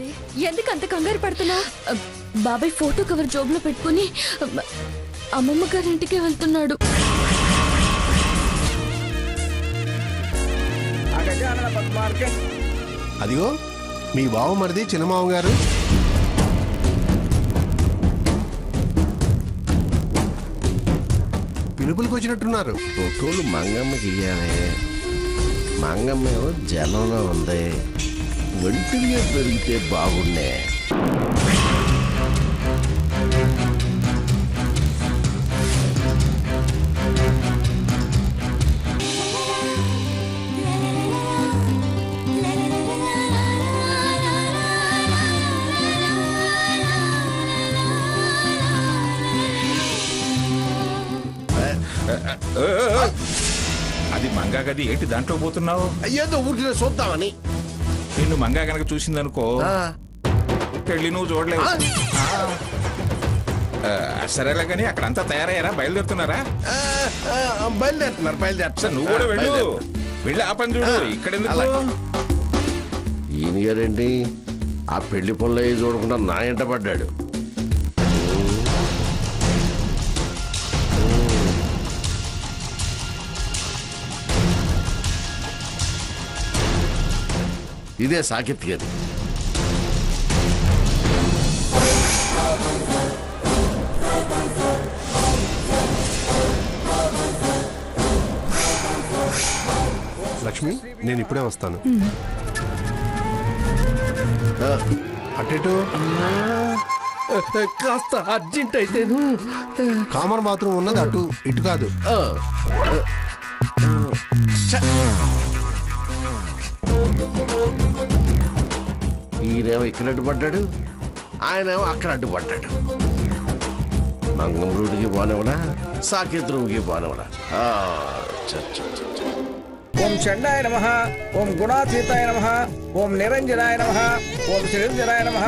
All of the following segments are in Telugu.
ఏమైంది? ఎందుకు అంత కంగారు పడుతున్నావు? బాబాయ్ ఫోటో కవర్ జోబులో పెట్టుకుని అమ్మమ్మ గారింటికి వెళ్తున్నాడు. అదిగో మీ బావ మరిది చిన్నమావ గారు. పిలుపులకు వచ్చినట్టున్నారు. ఫోటోలు మంగమ్మకి ఇయ్యాలి. మంగమ్మ ఏమో జనంలో ఉంది. ఒంటిగా పెరిగితే బాగుండే. అది మంగా గది ఏంటి దాంట్లో పోతున్నావు? ఏదో ఊరిలో చూద్దామని. నిన్ను మంగా కనుక చూసిందనుకో పెళ్లి నువ్వు చూడలేవు. సరేలా కానీ అక్కడంతా తయారయ్యారా? బయలుదేరుతున్నారా? బయలుదేరుతున్నారు. నువ్వు కూడా వెళ్ళు. వెళ్ళి ఆ పని చూడు. ఇక్కడ ఈయన గారండి ఆ పెళ్లి పనులు చూడకుండా నా ఎంట పడ్డాడు. ఇదే సాకెత్ గది. లక్ష్మి, నేను ఇప్పుడే వస్తాను. అటెటు కాస్త అర్జెంట్ అయితే. కామన్ బాత్రూమ్ ఉన్నది అటు, ఇటు కాదు. ఈయనేమో ఇక్కడ అడ్డుపడ్డాడు, ఆయనేమో అక్కడ అడ్డుపడ్డాడు. మంగం రూట్కి పోనివడా, సాకేత్ రూమ్కి పోనివడా. ఓం చండాయ నమః, ఓం గుణాతీతాయ నమః, ఓం నిరంజనాయ నమః, ఓం శ్రీరంజనాయ నమః,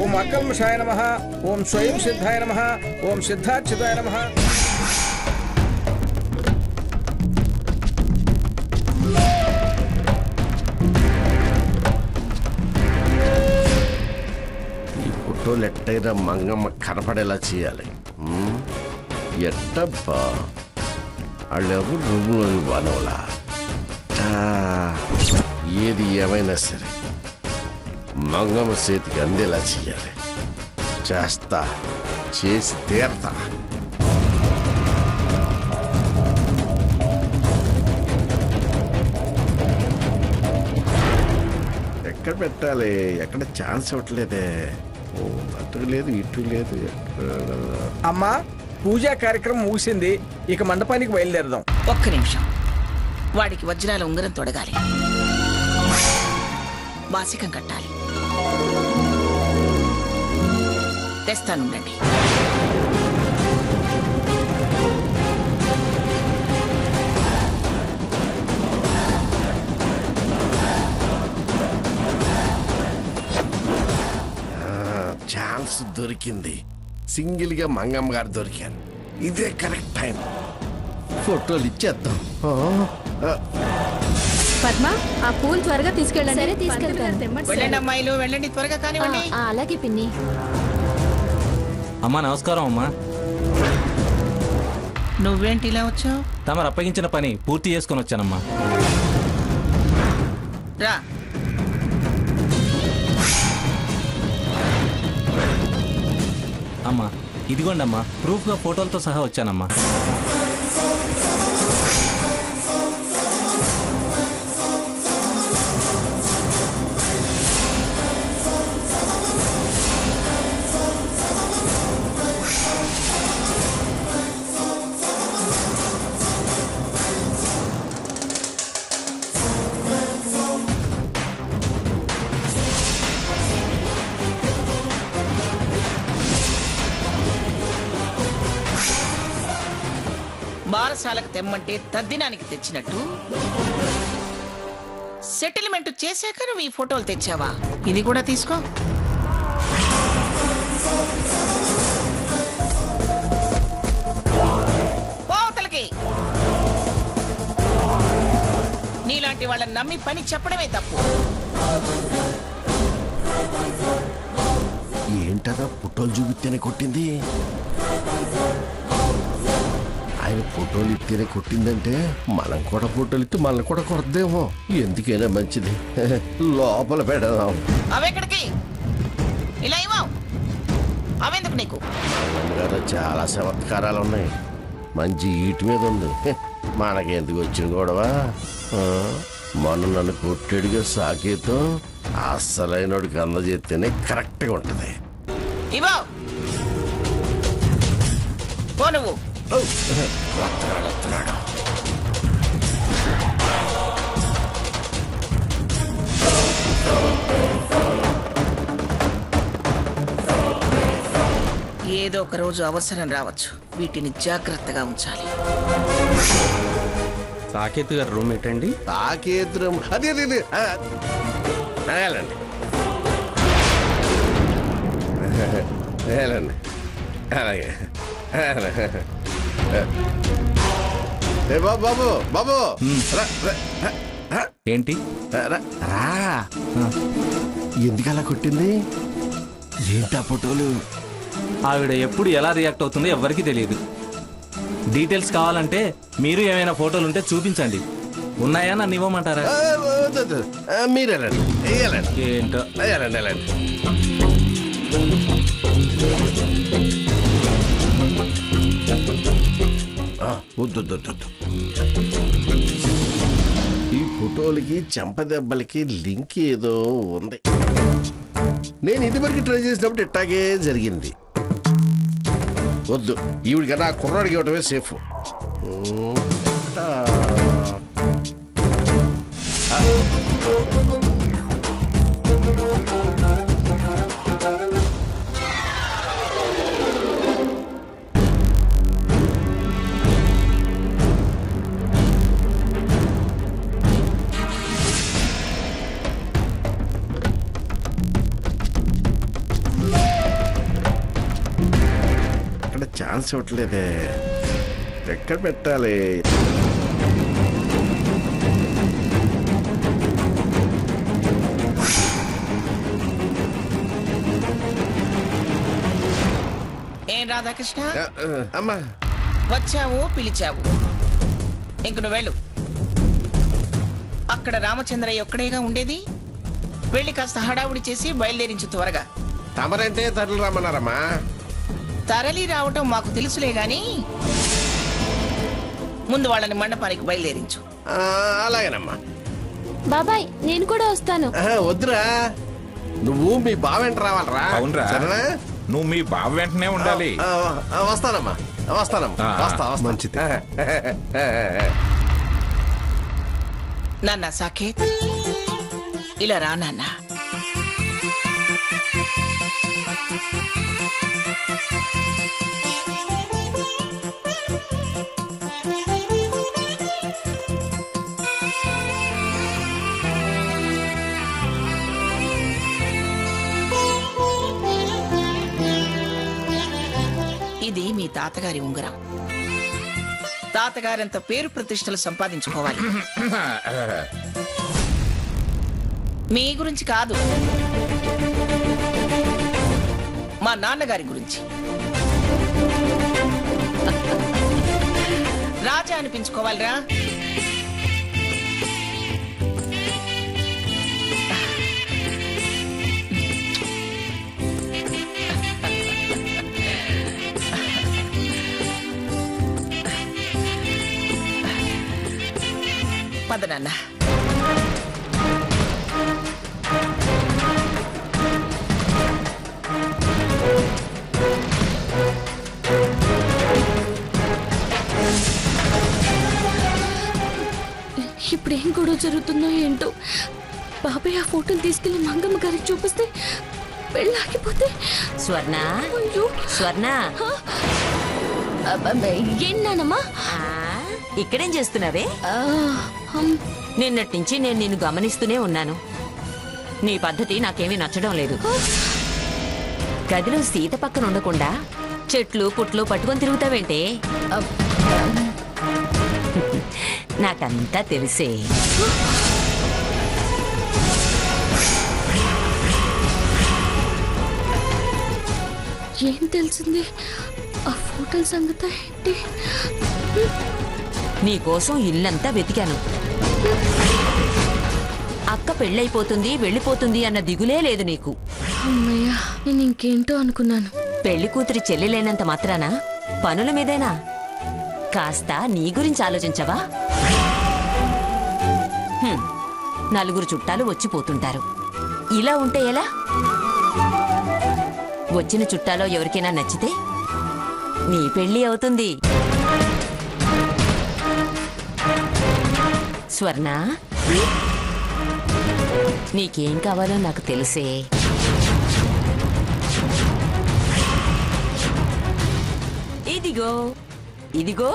ఓం అకల్మషాయ నమః, ఓం స్వయం సిద్ధాయ నమః, ఓం సిద్ధార్చితాయ నమః. ఈ ఫోటోలు ఎట్టయినా మంగమ్మ కనపడేలా చేయాలి. ఎట్టబ్బా వాళ్ళెవరు రూమ్లోకి బానవలా. ఏది ఏమైనా సరే మంగమ్మ చేతికి అందేలా చేయాలి. చేస్తా, చేసి తీరతా. ఎక్కడ పెట్టాలి? ఎక్కడ ఛాన్స్ ఇవ్వట్లేదే. అటు లేదు, ఇటు లేదు. అమ్మా, పూజా కార్యక్రమం ముగిసింది. ఇక మండపానికి బయలుదేరదాం. ఒక్క నిమిషం. వాడికి వజ్రాల ఉంగరం తొడగాలి, వాసికం కట్టాలి. తెస్తానుండండి. ఛాన్స్ దొరికింది. సింగిల్ గా మంగమ్మ గారు దొరికారు. ఇదే కరెక్ట్ టైం. ఫోటోలు ఇచ్చేద్దాం. పద్మ, ఆ పూలు త్వరగా తీసుకెళ్ళండి. సరే, తీసుకెళ్తాను. వెళ్ళండి అమ్మాయిలు, వెళ్ళండి త్వరగా కానివ్వండి. అలాగే పిన్ని. అమ్మా నమస్కారం. అమ్మా, నువ్వేంటి ఇలా వచ్చావు? తమరు అప్పగించిన పని పూర్తి చేసుకుని వచ్చానమ్మా. రా. అమ్మా ఇదిగోండి అమ్మా, ప్రూఫ్గా ఫోటోలతో సహా వచ్చానమ్మా. బారసాలకు తెమ్మంటే తద్దినానికి తెచ్చినట్టు సెటిల్మెంట్ చేశాక నువ్వు ఈ ఫోటోలు తెచ్చావా? ఇది కూడా తీసుకో. పోతలకి నీలాంటి వాళ్ళని నమ్మి పని చెప్పడమే తప్పు. ఏంటదా ఫోటోలు చూపిస్తేనే కొట్టింది? ఆయన ఫోటోలు ఇస్తేనే కొట్టిందంటే మనం కూడా ఫోటోలు ఇస్తే మనల్ని కూడా కొడద్దేమో. ఎందుకైనా మంచిది లోపల పెడదాం. అవెక్కడికి ఇలా ఇవ్వవు అవెందుకు నీకు? కదా చాలా చమత్కారాలు ఉన్నాయి. మంచి ఈటి మీద ఉంది. మనకెందుకు వచ్చిన గొడవ? మొన్న నన్ను కొట్టేడిగా సాకేతం అస్సలైనడికి అందజేస్తేనే కరెక్ట్గా ఉంటుంది. ఇవ్వవు పో నువ్వు. వస్తున్నాడు. ఏదో ఒక రోజు అవసరం రావచ్చు. వీటిని జాగ్రత్తగా ఉంచాలి. సాకేత్ గారు రూమ్ ఏంటండి? సాకేతం అదే అదే వెళ్ళండి వెళ్ళండి. అలాగే బాబు బాబు బాబు ఏంటి? ఎందుకు అలా కొట్టింది? ఏంటా ఫోటోలు? ఆవిడ ఎప్పుడు ఎలా రియాక్ట్ అవుతుందో ఎవ్వరికీ తెలియదు. డీటెయిల్స్ కావాలంటే మీరు ఏమైనా ఫోటోలు ఉంటే చూపించండి. ఉన్నాయా నన్ను ఇవ్వమంటారా? మీరు వెళ్ళండి వెళ్ళండి. ఏంటో వెళ్ళండి వెళ్ళండి. వద్దు. ఈ ఫోటోలకి చెంపదెబ్బలకి లింక్ ఏదో ఉంది. నేను ఇదివరకు ట్రై చేసినప్పుడు ఇట్టాగే జరిగింది. వద్దు, ఈవిడ కదా కుర్రాడికి ఇవ్వటమే సేఫ్. ఛాన్స్ ఇవ్వట్లేదే. ఎక్కడ పెట్టాలి? ఏం రాధాకృష్ణ, అమ్మా వచ్చావు పిలిచావు, ఇంక నువ్వు వెళ్ళు. అక్కడ రామచంద్రయ్య ఒక్కడేగా ఉండేది. వెళ్ళి కాస్త హడావుడి చేసి బయలుదేరించు త్వరగా. తమరంటే తరలి రమ్మన్నారమ్మా. తరలి రావటం మాకు తెలుసులే గాని ముందు వాళ్ళని మండపానికి బయలుదేరించు. అలాగేనమ్మా. బాబాయ్ నేను కూడా వస్తాను. వద్దురా, నువ్వు మీ బావ వెంట రావాలరా. అవునరా, నువ్వు మీ బావ వెంటనే ఉండాలి. వస్తానమ్మా వస్తానమ్మా. వస్తా మంచిది. నాన్న సాకేత్, ఇలా రా నాన్న. ఇది మీ తాతగారి ఉంగరం. తాతగారంత పేరు ప్రతిష్టలు సంపాదించుకోవాలి. మీ గురించి కాదు, మా నాన్నగారి గురించి. రాజా అనిపించుకోవాలిరా. పద నాన్న. ఇప్పుడు ఏం గొడవ జరుగుతుందో ఏంటో. బాబాయ్ ఆ ఫోటోలు తీసుకెళ్లి మంగమ్మ గారికి చూపిస్తే పెళ్ళాగిపోతే. స్వర్ణ, అయ్యో స్వర్ణ, ఏంటమ్మా? ఇక్కడేం చేస్తున్నావే? నిన్నటి నుంచి నేను నిన్ను గమనిస్తూనే ఉన్నాను. నీ పద్ధతి నాకేమీ నచ్చడం లేదు. గదిలో సీత పక్కన ఉండకుండా చెట్లు పుట్లు పట్టుకొని తిరుగుతావేంటే? నాకంతా తెలిసే. ఏం తెలిసింది? ఆ ఫోటోల సంగతి ఏంటి? నీకోసం ఇల్లంతా వెతికాను. అక్క పెళ్ళైపోతుంది వెళ్ళిపోతుంది అన్న దిగులే లేదు నీకు. అమ్మయ్య, నేను ఇంకేంటో అనుకున్నాను. పెళ్లి కూతురి చెల్లెలైనంత మాత్రాన పనుల మీదేనా? కాస్త నీ గురించి ఆలోచించవా? నలుగురు చుట్టాలు వచ్చిపోతుంటారు. ఇలా ఉంటే ఎలా? వచ్చిన చుట్టాలో ఎవరికైనా నచ్చితే నీ పెళ్లి అవుతుంది. స్వర్ణ, నీకేం కావాలో నాకు తెలిసే. ఇదిగో ఇదిగో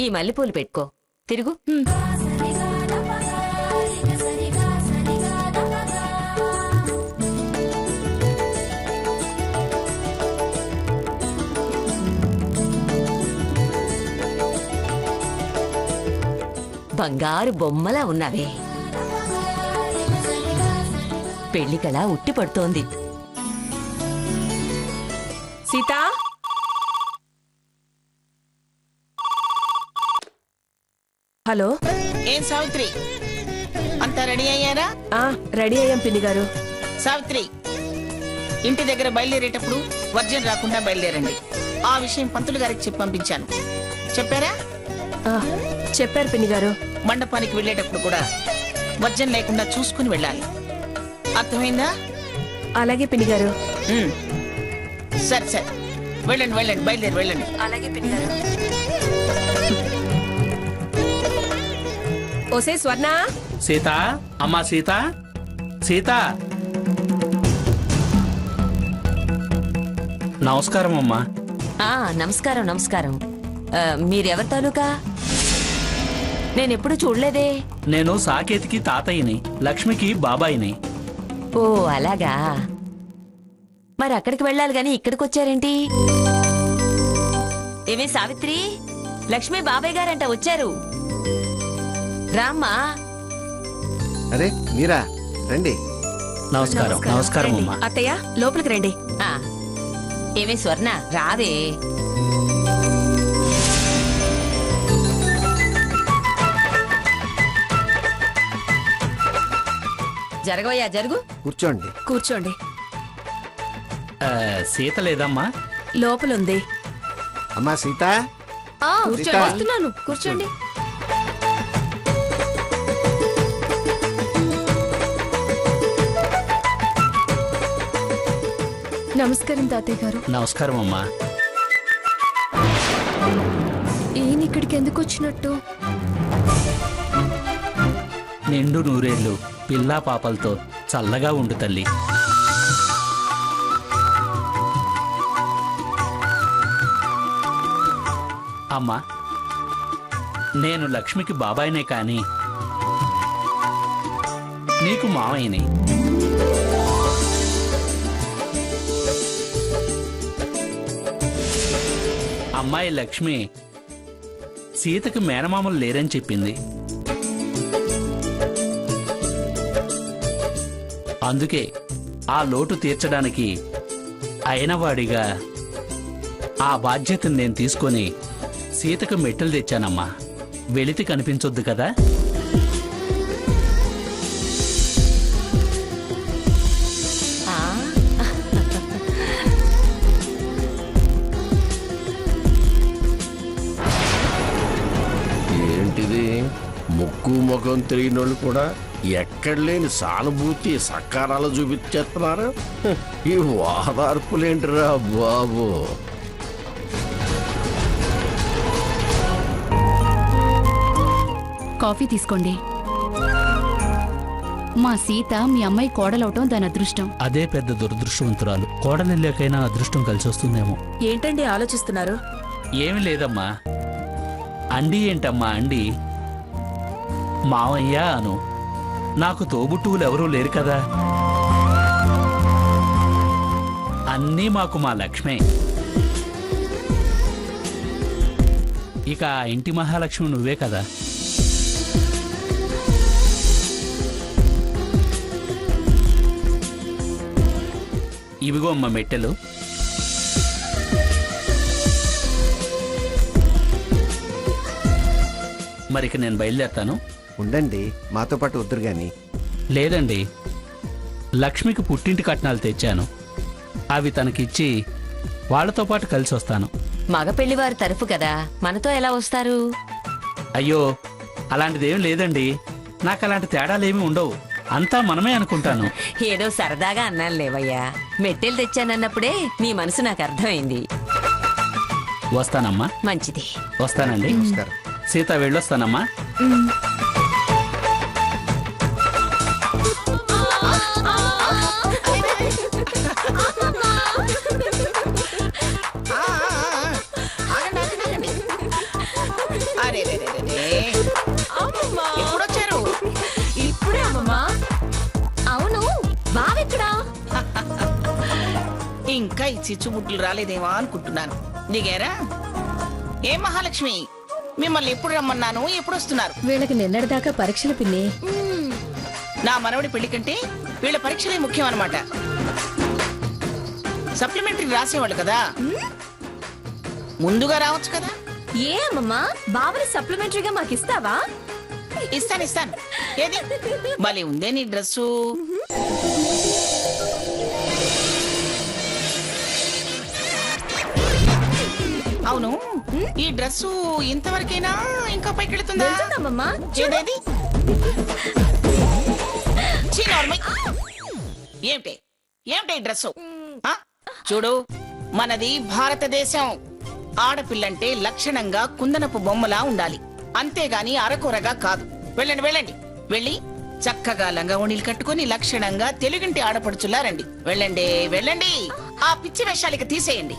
ఈ మల్లెపూలు పెట్టుకో. తిరుగు. బంగారు బొమ్మలా ఉన్నావే. పెళ్లి కళ ఉట్టి పడుతోంది. సీతా, హలో. ఏం సావిత్రి, అంతా రెడీ అయ్యారా? రెడీ అయ్యాం పిన్ని గారు. సావిత్రి, ఇంటి దగ్గర బయలుదేరేటప్పుడు వర్జం రాకుండా బయలుదేరండి. ఆ విషయం పంతులు గారికి చెప్పి పంపించాను. చెప్పారా? చెప్పారు పిన్ని గారు. మండపానికి వెళ్ళేటప్పుడు కూడా వర్జం లేకుండా చూసుకుని వెళ్ళాలి. అర్థమైందా? అలాగే పిన్ని గారు. సరే సరే, వెళ్ళండి వెళ్ళండి, బయలుదేరి వెళ్ళండి. అలాగే పిన్ని గారు. ఓసే స్వర్ణ. సీత, అమ్మా సీత, సీత. నమస్కారం అమ్మా. నమస్కారం నమస్కారం. మీరెవరి తాలూకా? నేనెప్పుడు చూడలేదే. నేను సాకేతికి తాతయ్యని, లక్ష్మికి బాబాయిని. ఓ అలాగా. మరి అక్కడికి వెళ్ళాలి గాని ఇక్కడికి వచ్చారేంటి? ఏమే సావిత్రి, లక్ష్మి బాబాయ్ గారంట వచ్చారు. రామ్మా. అరే మీరా, రండి. నమస్కారం. నమస్కారం అమ్మా. అత్తయ్య లోపలికి రండి. ఏమే స్వర్ణ, రావే. జరగవయ్యా, జరుగు. కూర్చోండి. కూర్చోండి. సీత లేదమ్మా? లోపలుంది. అమ్మా సీత. కూర్చోండి, వస్తున్నాను. కూర్చోండి. నమస్కారం తాతయ్య గారు. నమస్కారం అమ్మా. ఈయన ఇక్కడికి ఎందుకు వచ్చినట్టు? నిండు నూరేళ్లు పిల్లా పాపలతో చల్లగా ఉండు తల్లి. అమ్మా, నేను లక్ష్మికి బాబాయినే కాని నీకు మావయ్యని. అమ్మాయి లక్ష్మి సీతకి మేనమామలు లేరని చెప్పింది. అందుకే ఆ లోటు తీర్చడానికి అయినవాడిగా ఆ బాధ్యతను నేను తీసుకొని సీతకు మెట్టలు తెచ్చానమ్మా. వెళితే కనిపించొద్దు కదా. ఏంటిది, ముక్కు ముఖం తెలియని వాళ్ళు కూడా ఎక్కడ లేని సానుభూతి సకారాలు చూపించేస్తున్నారు. ఈ వాదార్పులేంటిరా బాబు. కాఫీ తీసుకోండి. మా సీత మీ అమ్మాయి కోడలవటం దాని అదృష్టం. అదే పెద్ద దురదృష్టవంతురాలు. కోడలిల్లేకైనా అదృష్టం కలిసి వస్తుందేమో. ఏంటండి ఆలోచిస్తున్నారు? ఏమి లేదమ్మా. అండి ఏంటమ్మా అండి? మావయ్య అను. నాకు తోబుట్టువులు ఎవరూ లేరు కదా. అన్నీ మాకు మా లక్ష్మే. ఇక ఆ ఇంటి మహాలక్ష్మి నువ్వే కదా. ఇవిగో అమ్మ మెట్టెలు. మరిక నేను బయలుదేరతాను. ఉండండి, మాతో పాటు వద్దురు గాని. లేదండి, లక్ష్మికి పుట్టింటి కట్నాలు తెచ్చాను. అవి తనకిచ్చి వాళ్లతో పాటు కలిసి వస్తాను. మగ పెళ్లివారి తరఫు కదా, మనతో ఎలా వస్తారు? అయ్యో, అలాంటిదేం లేదండి. నాకు అలాంటి తేడాలేమీ ఉండవు. అంతా మనమే అనుకుంటాను. ఏదో సరదాగా అన్నాను లేవయ్యా. మెట్టెలు తెచ్చానన్నప్పుడే నీ మనసు నాకు అర్థమైంది. వస్తానమ్మా. మంచిది. వస్తానండి. సీత, వెళ్ళొస్తానమ్మా. ఎప్పుడొచ్చారు? ఇప్పుడే అమ్మమ్మా. అవును, బావెక్కడా? ఇంకా ఈ చిచ్చుబుడ్లు రాలేదేమో అనుకుంటున్నాను. దిగారా? ఏ మహాలక్ష్మి, మిమ్మల్ని ఎప్పుడు రమ్మన్నాను, ఎప్పుడు వస్తున్నారు? వీళ్ళకి నిన్నటిదాకా పరీక్షలు పిన్ని. నా మనవడి పెళ్లి కంటే వీళ్ళ పరీక్షలే ముఖ్యం అన్నమాట. సప్లిమెంటరీ రాసేవాళ్ళు కదా, ముందుగా రావచ్చు కదా. ఏ అమ్మమ్మా, బావని సప్లిమెంటరీగా మాకిస్తావా? ఇస్తాను. ఏది భలే ఉందే నీ డ్రెస్సు. అవును, ఈ డ్రెస్సు ఇంతవరకైనా ఇంకా పైకెళ్తుందా? ఏదేది? ఏమిటి డ్రెస్సు? చూడు, మనది భారతదేశం. ఆడపిల్లంటే లక్షణంగా కుందనపు బొమ్మలా ఉండాలి, అంతేగాని అరకొరగా కాదు. వెళ్ళండి, వెళ్ళి చక్కగా లంగావోణీలు కట్టుకుని లక్షణంగా తెలుగింటి ఆడపడుచులా రండి. వెళ్ళండి. ఆ పిచ్చి వేషాలిక తీసేయండి.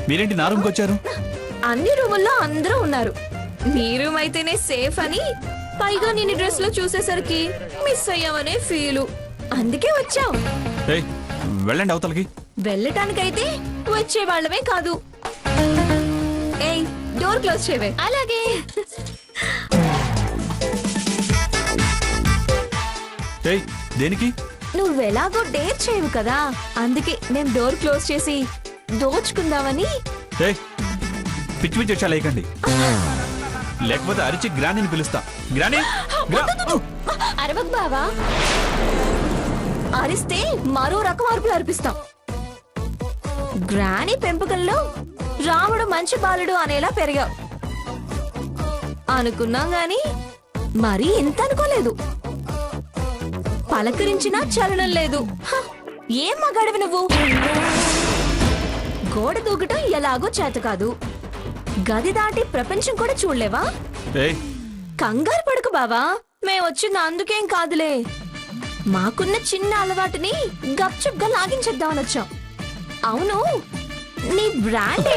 మీరేంటి నా రూమ్కి వచ్చారు? అన్ని రూముల్లో అందరూ ఉన్నారు, నీ రూమ్ అయితేనే సేఫ్ అని. పైగా నేను డ్రెస్ లో చూసేసరికి మిస్ అయ్యామనే ఫీలు, అందుకే వచ్చావు. వెళ్ళండి అవతలకి. వెళ్ళటానికైతే వచ్చే వాళ్ళమే కాదు. ఏయ్, డోర్ క్లోజ్ చేయవే. అలాగే. దేనికి? నువ్వెలాగో డేర్ చేయవు కదా, అందుకే నేను డోర్ క్లోజ్ చేసి దోచుకుందామని. పిచ్చి వచ్చా లేకండి, లేకపోతే అరిచి గ్రానీని పిలుస్తా. గ్రానీ, అరవక్ బావా. అరిస్తే మరో రకం అరుపులు అర్పిస్తాం. గ్రానీ పెంపకంలో రాముడు మంచి బాలుడు అనేలా పెరిగావు అనుకున్నాం గాని మరీ ఇంత అనుకోలేదు. పలకరించినా చలనం లేదు. ఏం మగాడివి నువ్వు? గోడ దూకటం ఎలాగో చేత కాదు, గది దాటి ప్రపంచం కూడా చూడలేవా? కంగారు పడకు బావా, మేము వచ్చింది అందుకేం కాదులే. మాకున్న చిన్న అలవాటుని గప్చుప్గా లాగించేద్దామని వచ్చాం. అవును, నీ బ్రాండ్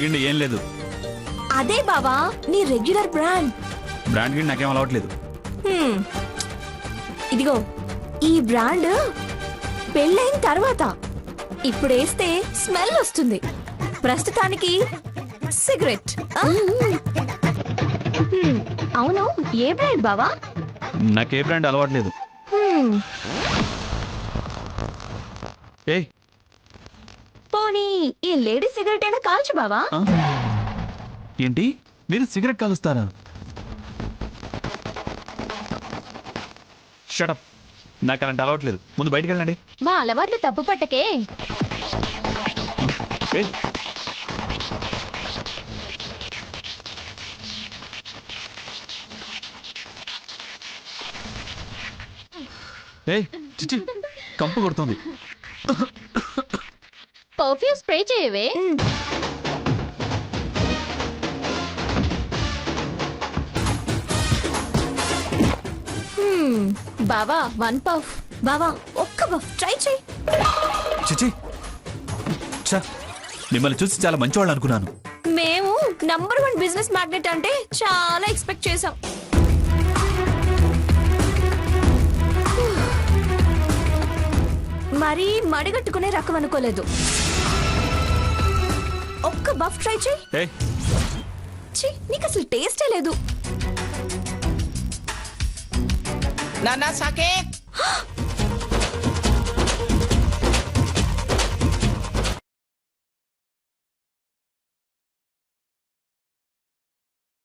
గిండి ఏం లేదు. అదే బావా, నీ రెగ్యులర్ బ్రాండ్ గిండి నాకేం అలవాట్లేదు. ఇదిగో, ఈ బ్రాండ్ పెళ్ళైన తర్వాత ఇప్పుడేస్తే స్మెల్ వస్తుంది. ప్రస్తుతానికి సిగరెట్. అవును, ఏ బ్రాండ్ బావా? నాకే బ్రాండ్ అలవాట్లేదు. పోనీ ఈ లేడీ సిగరెట్ అయినా కాల్చు బావా. ఏంటి, మీరు సిగరెట్ కాలుస్తారా? షటప్, నాకు అలాంటి అలవాట్లేదు. ముందు బయటికి వెళ్ళండి. మా అలవాట్లు తప్పు పట్టకే. చిచి, కంపు కొడుతుంది. పర్ఫ్యూమ్ స్ప్రే చేయవే. బావా, 1 పఫ్. బావా, ఒక్క పఫ్ ట్రై చేయి. చిచి, మిమ్మల్ని చూసి చాలా మంచివాళ్ళు అనుకున్నాను. మేము నంబర్ 1 బిజినెస్ మ్యాగ్నెట్ అంటే చాలా ఎక్స్పెక్ట్ చేసాం. మరీ మడిగట్టుకునే రకం అనుకోలేదు. ఒక్క బఫ్ ట్రై చెయ్యి. నీకు అసలు టేస్టే లేదు. నానా సాకేత్